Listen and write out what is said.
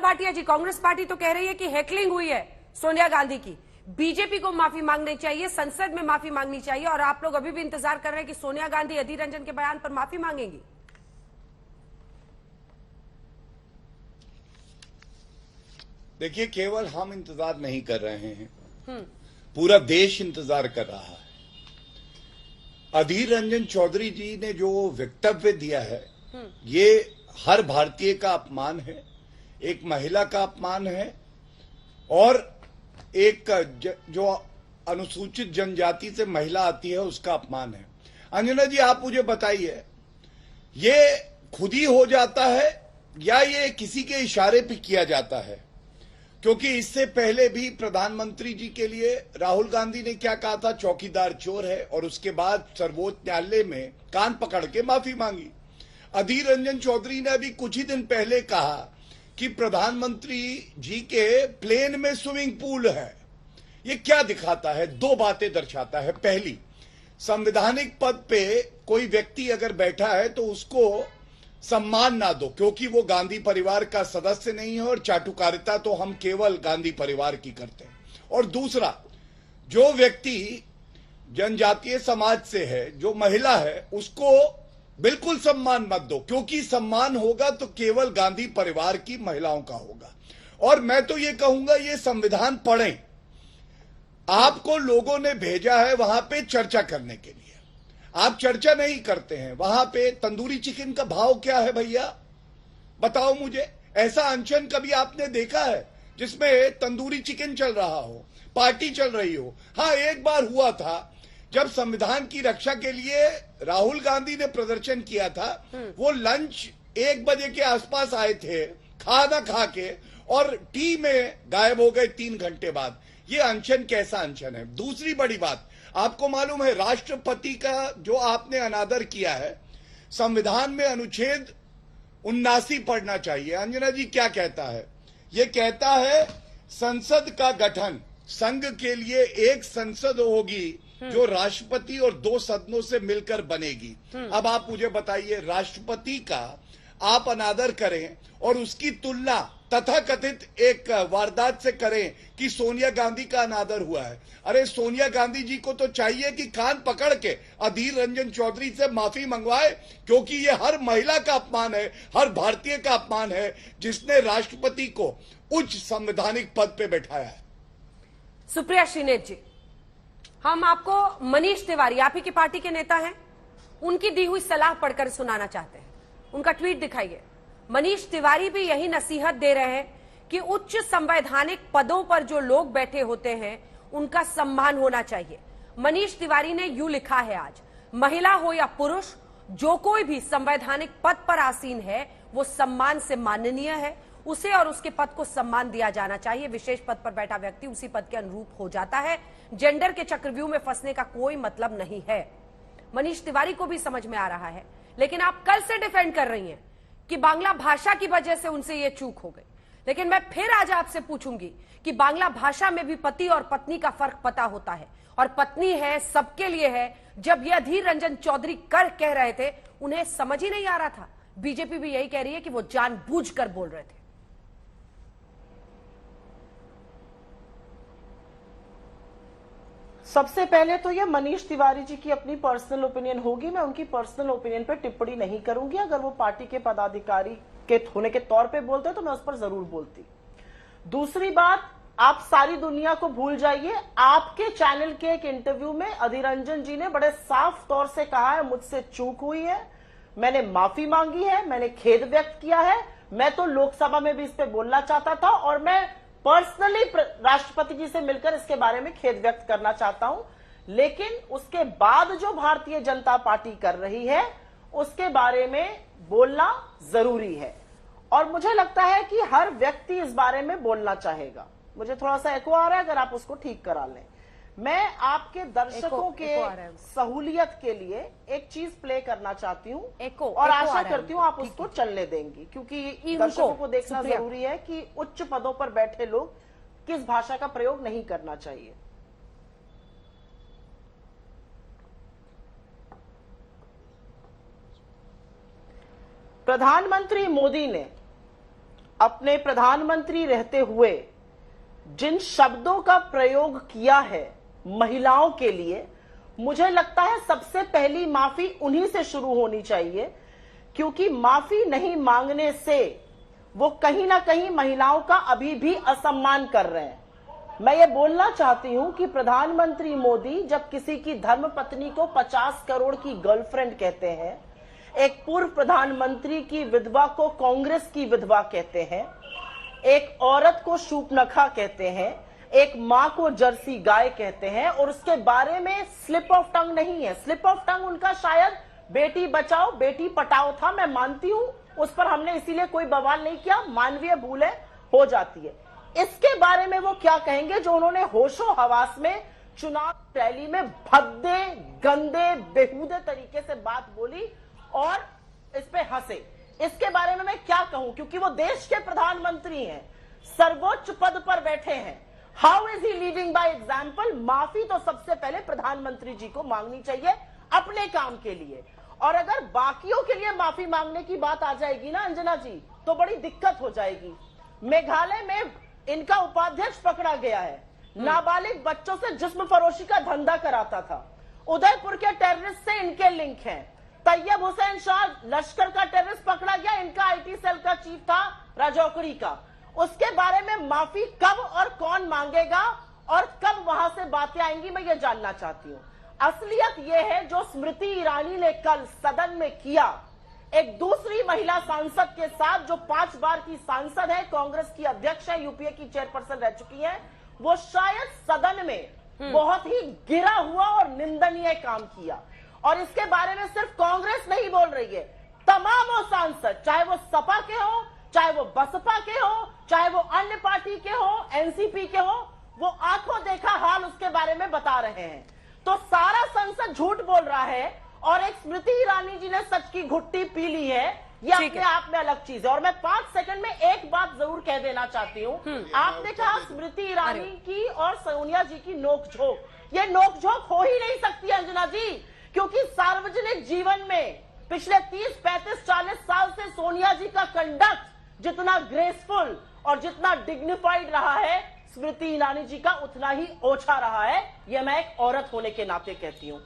भाटिया जी, Congress party तो कह रही है कि हैकलिंग हुई है सोनिया गांधी की, बीजेपी को माफी मांगनी चाहिए, संसद में माफी मांगनी चाहिए, और आप लोग अभी भी इंतजार कर रहे हैं कि सोनिया गांधी अधीर रंजन के बयान पर माफी मांगेंगी। देखिए, केवल हम इंतजार नहीं कर रहे हैं, पूरा देश इंतजार कर रहा है। अधीर रंजन चौधरी जी ने जो वक्तव्य दिया है, ये हर भारतीय का अपमान है, एक महिला का अपमान है, और एक जो अनुसूचित जनजाति से महिला आती है उसका अपमान है। अंजना जी, आप मुझे बताइए, ये खुद ही हो जाता है या ये किसी के इशारे पे किया जाता है? क्योंकि इससे पहले भी प्रधानमंत्री जी के लिए राहुल गांधी ने क्या कहा था, चौकीदार चोर है, और उसके बाद सर्वोच्च न्यायालय में कान पकड़ के माफी मांगी। अधीर रंजन चौधरी ने अभी कुछ ही दिन पहले कहा कि प्रधानमंत्री जी के प्लेन में स्विमिंग पूल है। ये क्या दिखाता है? दो बातें दर्शाता है। पहली, संवैधानिक पद पे कोई व्यक्ति अगर बैठा है तो उसको सम्मान ना दो, क्योंकि वो गांधी परिवार का सदस्य नहीं है, और चाटुकारिता तो हम केवल गांधी परिवार की करते हैं। और दूसरा, जो व्यक्ति जनजातीय समाज से है, जो महिला है, उसको बिल्कुल सम्मान मत दो, क्योंकि सम्मान होगा तो केवल गांधी परिवार की महिलाओं का होगा। और मैं तो ये कहूंगा, ये संविधान पढ़ें। आपको लोगों ने भेजा है वहां पे चर्चा करने के लिए, आप चर्चा नहीं करते हैं। वहां पे तंदूरी चिकन का भाव क्या है भैया, बताओ मुझे। ऐसा अनशन कभी आपने देखा है जिसमें तंदूरी चिकन चल रहा हो, पार्टी चल रही हो? हाँ, एक बार हुआ था जब संविधान की रक्षा के लिए राहुल गांधी ने प्रदर्शन किया था। वो लंच 1 बजे के आसपास आए थे, खाना खा के, और टी में गायब हो गए 3 घंटे बाद। ये अनशन कैसा अनशन है? दूसरी बड़ी बात, आपको मालूम है राष्ट्रपति का जो आपने अनादर किया है, संविधान में अनुच्छेद 79 पढ़ना चाहिए। अंजना जी क्या कहता है? ये कहता है संसद का गठन, संघ के लिए एक संसद होगी जो राष्ट्रपति और 2 सदनों से मिलकर बनेगी। अब आप मुझे बताइए, राष्ट्रपति का आप अनादर करें और उसकी तुलना तथाकथित एक वारदात से करें कि सोनिया गांधी का अनादर हुआ है। अरे, सोनिया गांधी जी को तो चाहिए कि कान पकड़ के अधीर रंजन चौधरी से माफी मंगवाए, क्योंकि ये हर महिला का अपमान है, हर भारतीय का अपमान है जिसने राष्ट्रपति को उच्च संवैधानिक पद पे बैठाया है। सुप्रिया श्रीनेत जी, हम आपको मनीष तिवारी, आप ही की पार्टी के नेता हैं, उनकी दी हुई सलाह पढ़कर सुनाना चाहते हैं। उनका ट्वीट दिखाइए। मनीष तिवारी भी यही नसीहत दे रहे हैं कि उच्च संवैधानिक पदों पर जो लोग बैठे होते हैं उनका सम्मान होना चाहिए। मनीष तिवारी ने यूं लिखा है आज, महिला हो या पुरुष, जो कोई भी संवैधानिक पद पर आसीन है वो सम्मान से माननीय है, उसे और उसके पद को सम्मान दिया जाना चाहिए। विशेष पद पर बैठा व्यक्ति उसी पद के अनुरूप हो जाता है। जेंडर के चक्रव्यूह में फंसने का कोई मतलब नहीं है। मनीष तिवारी को भी समझ में आ रहा है, लेकिन आप कल से डिफेंड कर रही हैं कि बांग्ला भाषा की वजह से उनसे यह चूक हो गई। लेकिन मैं फिर आज आपसे पूछूंगी कि बांग्ला भाषा में भी पति और पत्नी का फर्क पता होता है, और पत्नी है सबके लिए है। जब ये अधीर रंजन चौधरी कह रहे थे, उन्हें समझ ही नहीं आ रहा था। बीजेपी भी यही कह रही है कि वो जानबूझकर बोल रहे थे। सबसे पहले तो ये मनीष तिवारी जी की अपनी पर्सनल ओपिनियन होगी, मैं उनकी पर्सनल ओपिनियन पे टिप्पणी नहीं करूंगी। अगर वो पार्टी के पदाधिकारी के होने के तौर पे बोलते तो मैं उस पर जरूर बोलती। दूसरी बात, आप सारी दुनिया को भूल जाइए। आपके चैनल के एक इंटरव्यू में अधीर रंजन जी ने बड़े साफ तौर से कहा है, मुझसे चूक हुई है, मैंने माफी मांगी है, मैंने खेद व्यक्त किया है। मैं तो लोकसभा में भी इस पे बोलना चाहता था, और मैं पर्सनली राष्ट्रपति जी से मिलकर इसके बारे में खेद व्यक्त करना चाहता हूं। लेकिन उसके बाद जो भारतीय जनता पार्टी कर रही है उसके बारे में बोलना जरूरी है, और मुझे लगता है कि हर व्यक्ति इस बारे में बोलना चाहेगा। मुझे थोड़ा सा एको आ रहा है, अगर आप उसको ठीक करा लें। मैं आपके दर्शकों के सहूलियत के लिए एक चीज प्ले करना चाहती हूँ, और आशा करती हूँ आप उसको चलने देंगी, क्योंकि दर्शकों को देखना जरूरी है कि उच्च पदों पर बैठे लोग किस भाषा का प्रयोग नहीं करना चाहिए। प्रधानमंत्री मोदी ने अपने प्रधानमंत्री रहते हुए जिन शब्दों का प्रयोग किया है महिलाओं के लिए, मुझे लगता है सबसे पहली माफी उन्हीं से शुरू होनी चाहिए, क्योंकि माफी नहीं मांगने से वो कहीं ना कहीं महिलाओं का अभी भी असम्मान कर रहे हैं। मैं ये बोलना चाहती हूं कि प्रधानमंत्री मोदी जब किसी की धर्मपत्नी को 50 करोड़ की गर्लफ्रेंड कहते हैं, एक पूर्व प्रधानमंत्री की विधवा को कांग्रेस की विधवा कहते हैं, एक औरत को शूपनखा कहते हैं, एक मां को जर्सी गाय कहते हैं, और उसके बारे में स्लिप ऑफ टंग नहीं है। स्लिप ऑफ टंग उनका शायद बेटी बचाओ बेटी पटाओ था, मैं मानती हूं, उस पर हमने इसीलिए कोई बवाल नहीं किया, मानवीय भूलें हो जाती है। इसके बारे में वो क्या कहेंगे जो उन्होंने होशो हवास में चुनाव रैली में भद्दे गंदे बेहूदे तरीके से बात बोली और इस पे हंसे। इसके बारे में मैं क्या कहूं, क्योंकि वो देश के प्रधानमंत्री हैं, सर्वोच्च पद पर बैठे हैं। How is he leading by example? माफी तो सबसे पहले प्रधानमंत्री जी को मांगनी चाहिए अपने काम के लिए, और अगर बाकियों के लिए माफी मांगने की बात आ जाएगी ना अंजना जी, तो बड़ी दिक्कत हो जाएगी। मेघालय में इनका उपाध्यक्ष पकड़ा गया है, नाबालिग बच्चों से जिस्म फरोशी का धंधा कराता था। उदयपुर के टेररिस्ट से इनके लिंक हैं। तैयब हुसैन शाह लश्कर का टेररिस्ट पकड़ा गया, इनका आईटी सेल का चीफ था राजौकड़ी का। उसके बारे में माफी कब और कौन मांगेगा और कब वहां से बातें आएंगी, मैं ये जानना चाहती हूं। असलियत यह है जो स्मृति ईरानी ने कल सदन में किया, एक दूसरी महिला सांसद के साथ जो 5 बार की सांसद है, कांग्रेस की अध्यक्ष है, यूपीए की चेयरपर्सन रह चुकी है, वो शायद सदन में बहुत ही गिरा हुआ और निंदनीय काम किया। और इसके बारे में सिर्फ कांग्रेस नहीं बोल रही है, तमाम वो सांसद, चाहे वो सपा के हो, चाहे वो बसपा के हो, चाहे वो अन्य पार्टी के हो, एनसीपी के हो, वो आंखों देखा हाल उसके बारे में बता रहे हैं। तो सारा संसद झूठ बोल रहा है और एक स्मृति ईरानी जी ने सच की घुट्टी पी ली है, ये अपने आप में अलग चीज है। और मैं 5 सेकंड में एक बात जरूर कह देना चाहती हूँ। आपने कहा स्मृति ईरानी की और सोनिया जी की नोकझोंक, ये नोकझोंक हो ही नहीं सकती अंजना जी, क्योंकि सार्वजनिक जीवन में पिछले 30, 35, 40 साल से सोनिया जी का कंडक्ट जितना ग्रेसफुल और जितना डिग्निफाइड रहा है, स्मृति ईरानी जी का उतना ही ओछा रहा है। यह मैं एक औरत होने के नाते कहती हूं।